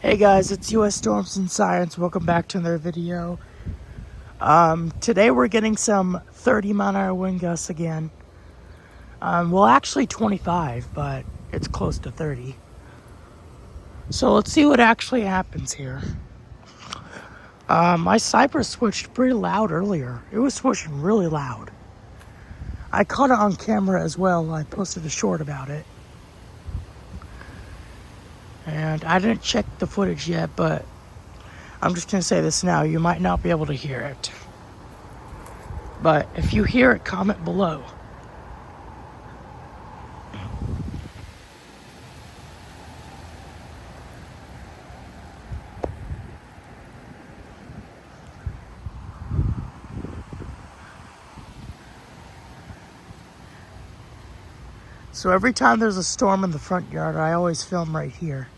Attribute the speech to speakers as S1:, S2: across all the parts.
S1: Hey guys, it's US Storms and Sirens. Welcome back to another video. Today we're getting some 30-mile-an-hour wind gusts again. Well, actually 25, but it's close to 30. So let's see what actually happens here. My Cypress switched pretty loud earlier. It was switching really loud. I caught it on camera as well. I posted a short about it. And I didn't check the footage yet, but I'm just going to say this now. You might not be able to hear it. But if you hear it, comment below. So every time there's a storm in the front yard, I always film right here.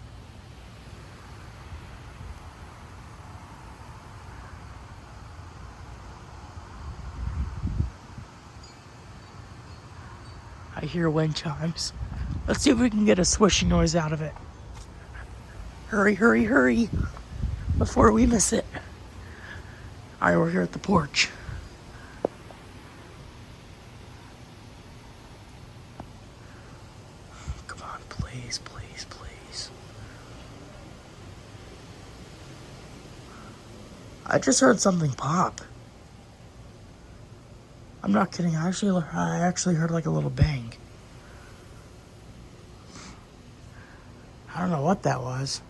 S1: I hear wind chimes. Let's see if we can get a swishing noise out of it. Hurry, hurry, hurry, before we miss it. All right, we're here at the porch. Come on, please, please, please. I just heard something pop. I'm not kidding. I actually heard like a little bang. I don't know what that was.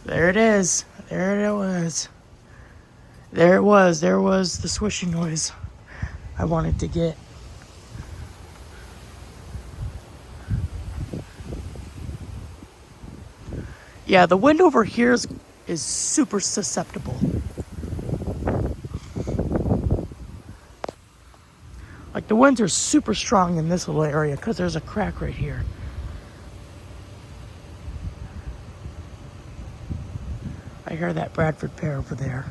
S1: There it is. There it was. There it was. There was the swishing noise I wanted to get. Yeah, the wind over here is super susceptible. Like the winds are super strong in this little area because there's a crack right here. I hear that Bradford pear over there.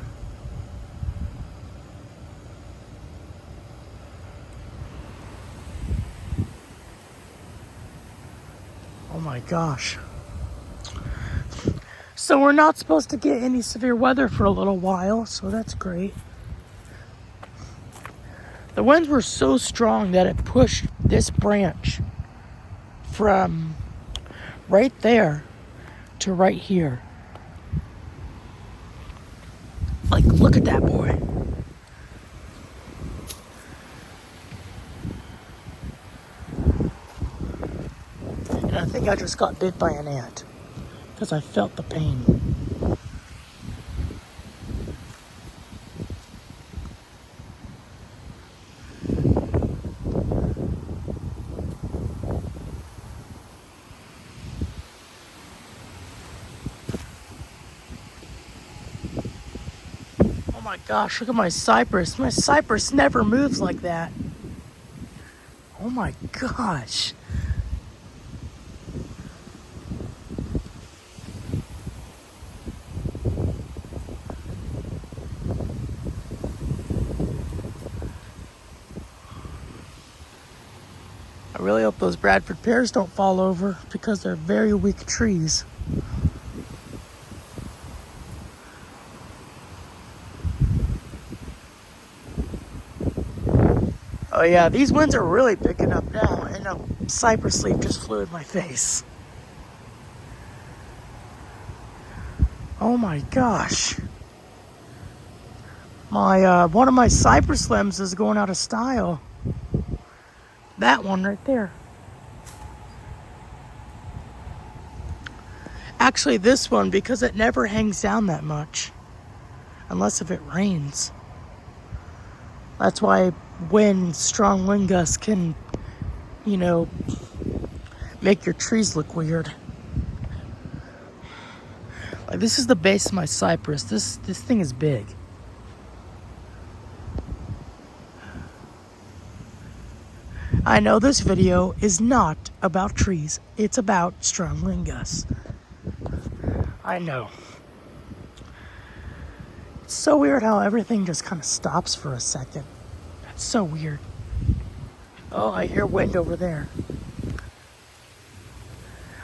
S1: Oh my gosh. So we're not supposed to get any severe weather for a little while, so that's great. The winds were so strong that it pushed this branch from right there to right here. Like, look at that boy. And I think I just got bit by an ant because I felt the pain. Oh my gosh, look at my cypress. My cypress never moves like that. Oh my gosh. I really hope those Bradford pears don't fall over because they're very weak trees. Oh yeah, these winds are really picking up now, and a cypress leaf just flew in my face. Oh my gosh. My one of my cypress limbs is going out of style. That one right there. Actually, this one, because it never hangs down that much. Unless if it rains. That's why strong wind gusts can, make your trees look weird. Like, this is the base of my cypress. This thing is big. I know this video is not about trees. It's about strong wind gusts. I know. It's so weird how everything just kind of stops for a second. That's so weird. Oh, I hear wind over there.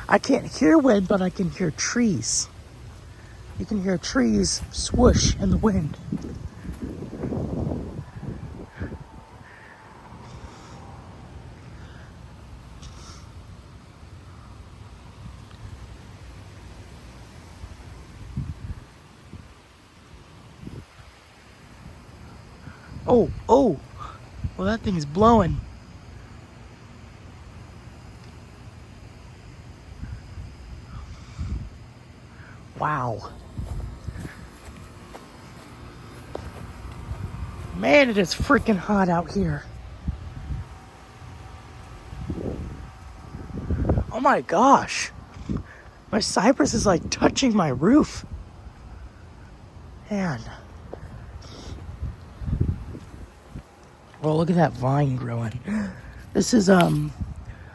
S1: I can't hear wind, but I can hear trees. You can hear trees swoosh in the wind. Oh, oh, well that thing's blowing. Wow. Man, it is freaking hot out here. Oh my gosh. My cypress is like touching my roof. Man. Well, look at that vine growing. This is a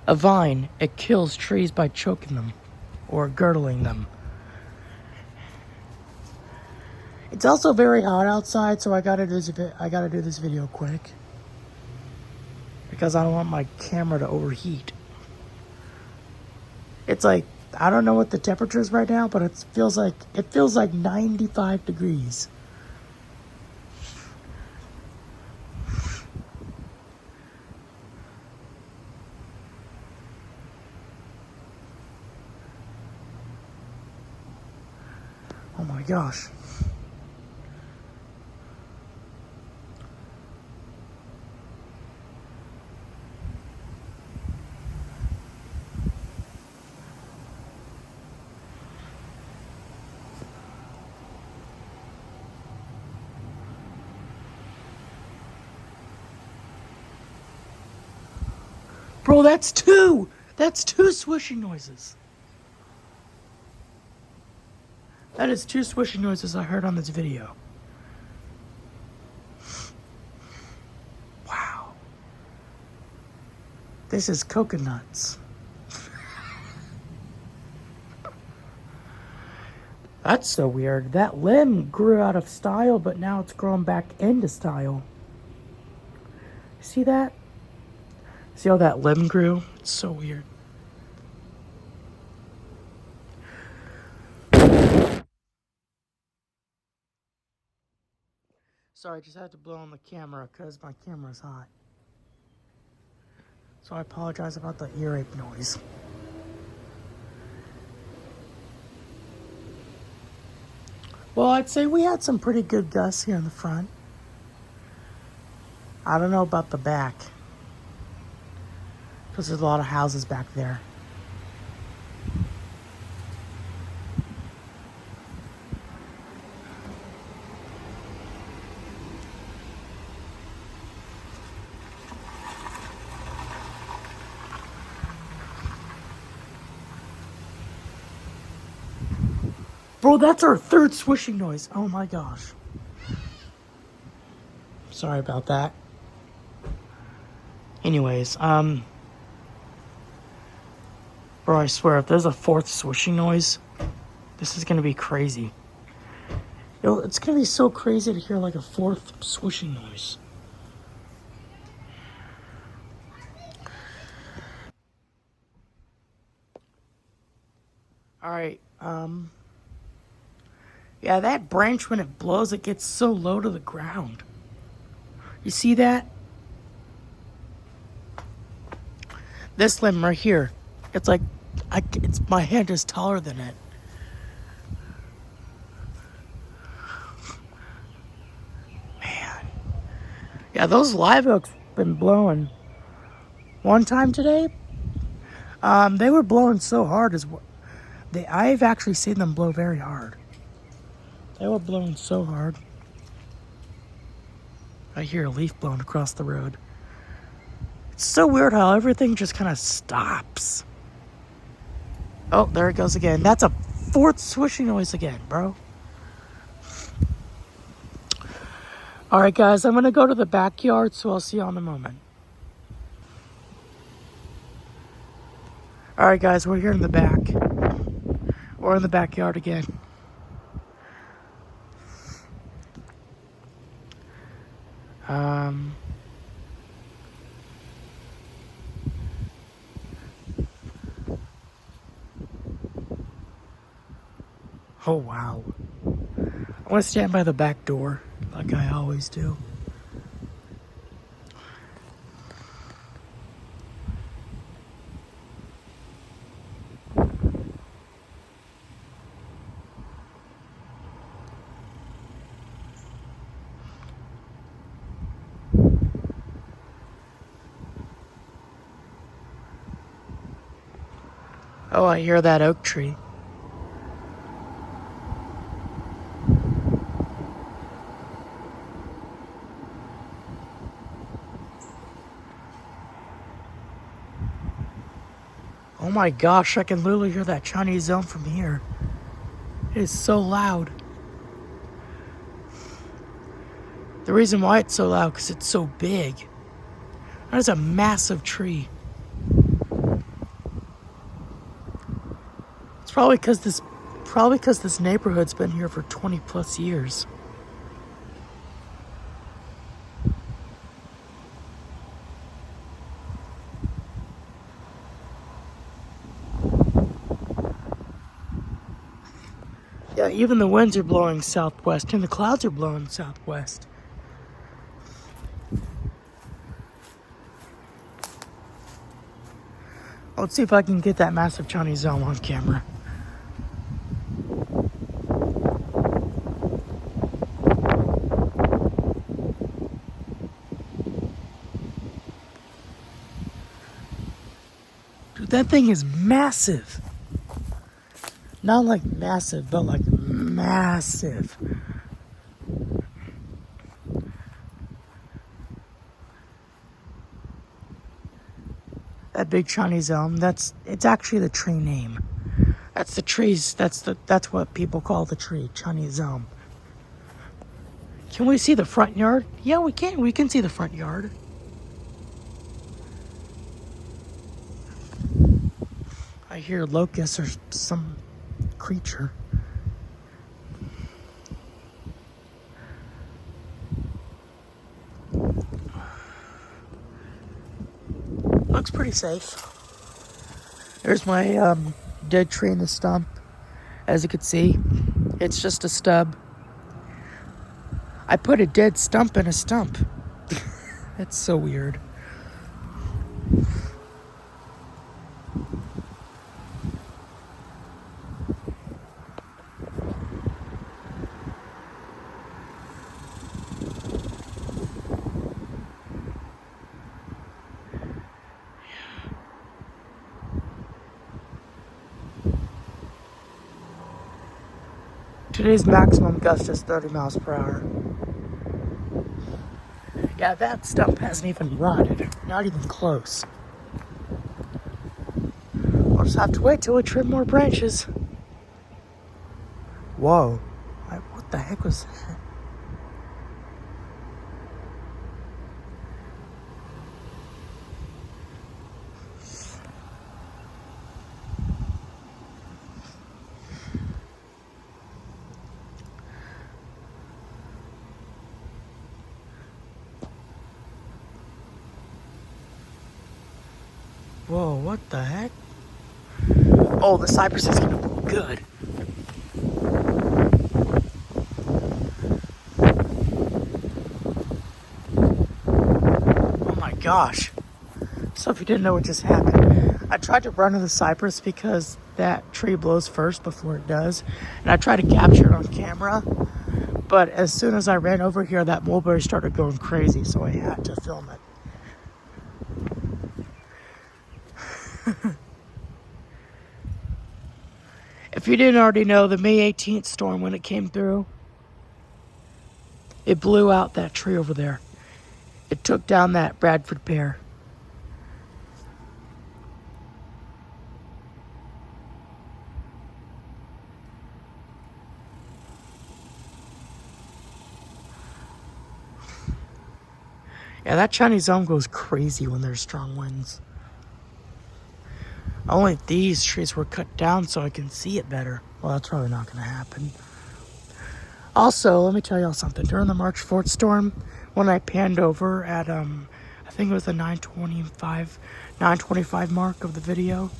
S1: vine. It kills trees by choking them or girdling them. It's also very hot outside, so I gotta do this video quick because I don't want my camera to overheat. It's like, I don't know what the temperature is right now, but it feels like 95 degrees. Oh my gosh. Bro, that's two! That's two swishing noises. That is two swishing noises I heard on this video. Wow. This is coconuts. That's so weird. That limb grew out of style, but now it's growing back into style. See that? See how that limb grew? It's so weird. Sorry, I just had to blow on the camera because my camera's hot. So I apologize about the ear ache noise. Well, I'd say we had some pretty good gusts here in the front. I don't know about the back, because there's a lot of houses back there. Bro, that's our third swishing noise. Oh my gosh. Sorry about that. Anyways, bro, I swear, if there's a fourth swishing noise, this is gonna be crazy. Yo, it's gonna be so crazy to hear like a fourth swishing noise. Alright, yeah, that branch, when it blows, it gets so low to the ground. You see that? This limb right here, it's like, my hand is taller than it. Man. Yeah, those live oaks been blowing. One time today, they were blowing so hard I've actually seen them blow very hard. They were blowing so hard. I hear a leaf blowing across the road. It's so weird how everything just kind of stops. Oh, there it goes again. That's a fourth swishing noise again, bro. Alright guys, I'm gonna go to the backyard, so I'll see you in a moment. Alright guys, we're here in the back. We're in the backyard again. Oh, wow. I want to stand by the back door, like I always do. Oh, I hear that oak tree. Oh my gosh, I can literally hear that Chinese elm from here. It is so loud. The reason why it's so loud because it's so big. That is a massive tree. It's probably because this neighborhood's been here for 20 plus years. Yeah, even the winds are blowing southwest and the clouds are blowing southwest. Let's see if I can get that massive Chinese elm on camera. Dude, that thing is massive. Not like massive, but like massive. That big Chinese elm, it's actually the tree name. That's the trees, that's what people call the tree, Chinese elm. Can we see the front yard? Yeah, we can. We can see the front yard. I hear locusts or some creature. Looks pretty safe. There's my dead tree in the stump. As you can see, it's just a stub. I put a dead stump in a stump. That's so weird. Today's maximum gust is 30 miles per hour. Yeah, that stump hasn't even rotted. Not even close. I'll just have to wait till we trim more branches. Whoa. What the heck was that? Whoa, what the heck? Oh, the cypress is gonna blow good. Oh my gosh. So if you didn't know what just happened, I tried to run to the cypress because that tree blows first before it does. And I tried to capture it on camera. But as soon as I ran over here, that mulberry started going crazy, so I had to film it. If you didn't already know, the May 18th storm, when it came through, it blew out that tree over there. It took down that Bradford pear. Yeah, that Chinese elm goes crazy when there's strong winds. Only these trees were cut down so I can see it better. Well, that's probably not going to happen. Also, let me tell y'all something. During the March 4th storm, when I panned over at, I think it was the 925 mark of the video,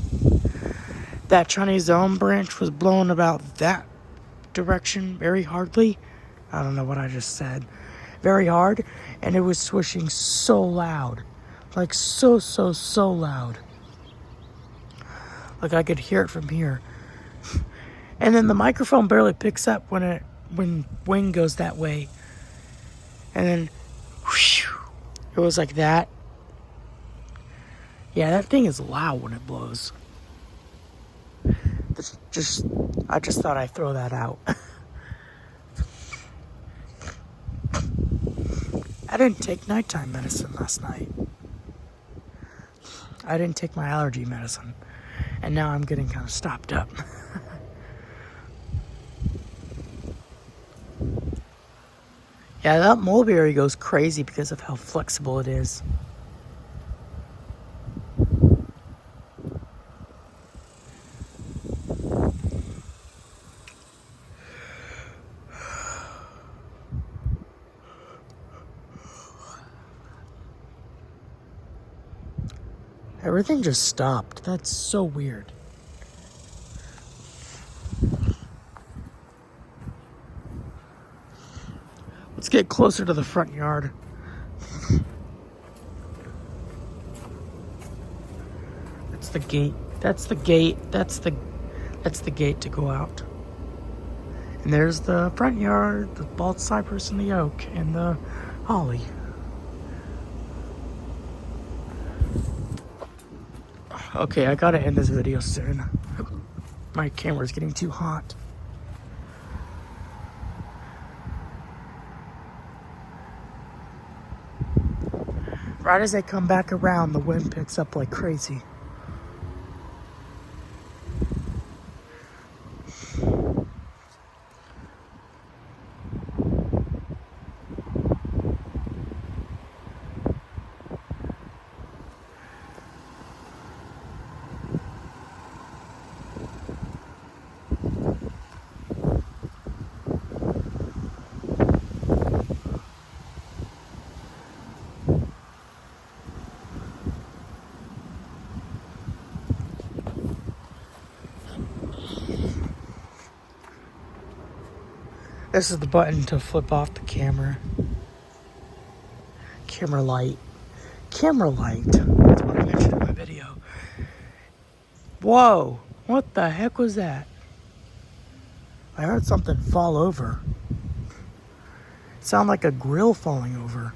S1: that Chinese elm branch was blown about that direction very hardly. I don't know what I just said. Very hard, and it was swishing so loud. Like so loud. Like I could hear it from here. And then the microphone barely picks up when wind goes that way. And then whoosh, it was like that. Yeah, that thing is loud when it blows. I just thought I'd throw that out. I didn't take nighttime medicine last night. I didn't take my allergy medicine. And now I'm getting kind of stopped up. Yeah, that mulberry goes crazy because of how flexible it is. Everything just stopped. That's so weird. Let's get closer to the front yard. That's the gate. That's the gate. That's the gate to go out. And there's the front yard, the bald cypress and the oak and the holly. Okay, I gotta end this video soon. My camera's getting too hot. Right as they come back around, the wind picks up like crazy. This is the button to flip off the camera. Camera light. Camera light. That's what I mentioned in my video. Whoa! What the heck was that? I heard something fall over. It sounded like a grill falling over.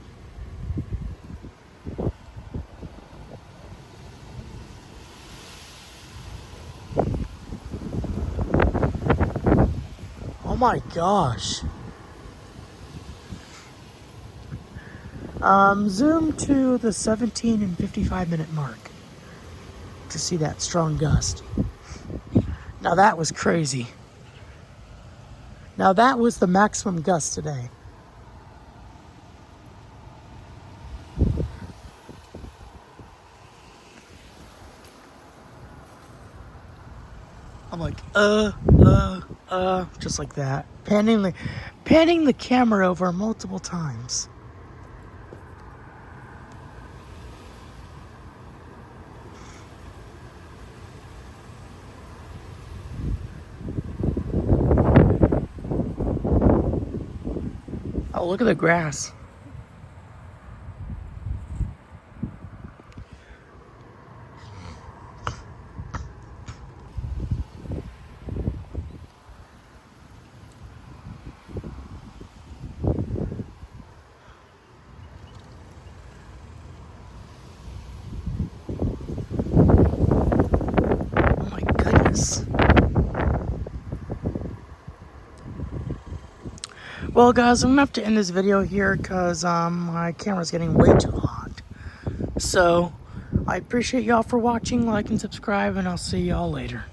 S1: Oh my gosh. Zoom to the 17 and 55 minute mark to see that strong gust. Now that was crazy. Now that was the maximum gust today. I'm like, just like that. Panning the camera over multiple times. Oh, look at the grass. Oh my goodness. Well, guys, I'm gonna have to end this video here because my camera's getting way too hot. So, I appreciate y'all for watching, like, and subscribe, and I'll see y'all later.